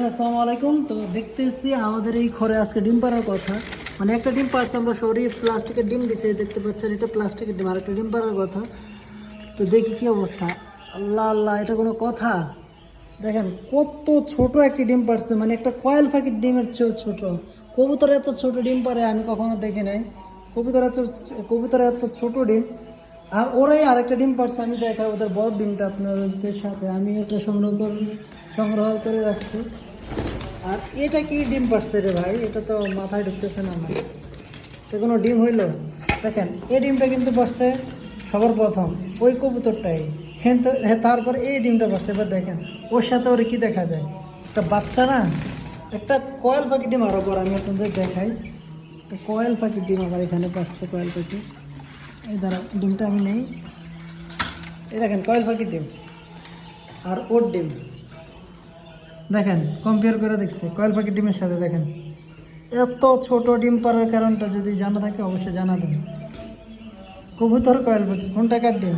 আসসালামু আলাইকুম। তো দেখতেছি আমাদের এই ঘরে আজকে ডিম পাড়ার কথা, মানে একটা ডিম পাড়ছে, আমরা সরি প্লাস্টিকের ডিম দিছে, দেখতে পাচ্ছেন এটা প্লাস্টিকের ডিম, আর একটা ডিম পাড়ার কথা। তো দেখি কি অবস্থা। আল্লাহ আল্লাহ, এটা কোনো কথা? দেখেন কত ছোট একটি ডিম পাড়ছে, মানে একটা কয়েল পাখির ডিমের চেয়েও ছোট। কবুতর এত ছোট ডিম পারে আমি কখনো দেখি নাই। কবুতর এত ছোট ডিম। আর ওরাই আরেকটা ডিম পারছে, আমি দেখা ওদের বড় ডিমটা আপনাদের সাথে আমি এটা সংগ্রহ করে রাখছি। আর এটা কি ডিম পারছে রে ভাই, এটা তো মাথায় ঢুকতেছে না আমার। এটা কোনো ডিম হইলো? দেখেন এই ডিমটা কিন্তু পারছে সবার প্রথম ওই কবুতরটাই, কিন্তু তারপর এই ডিমটা পারছে। এবার দেখেন ওর সাথে ওর কি দেখা যায়, একটা বাচ্চা না, একটা কয়েল পাখি ডিম। আরো পর আমি আপনাদের দেখাই, একটা কয়েল পাখির ডিম আবার এখানে পারছে, কয়েল পাখি। এই দ্বারা ডিমটা আমি নেই, এই দেখেন কয়েল পাখির ডিম আর ওর ডিম দেখেন, কম্পেয়ার করে দেখছি কয়েল পাখির ডিমের সাথে। দেখেন এত ছোট ডিম পাড়ার কারণটা যদি জানা থাকে অবশ্যই জানাবেন। কবুতর কয়েল পাখি কোনটা কার ডিম?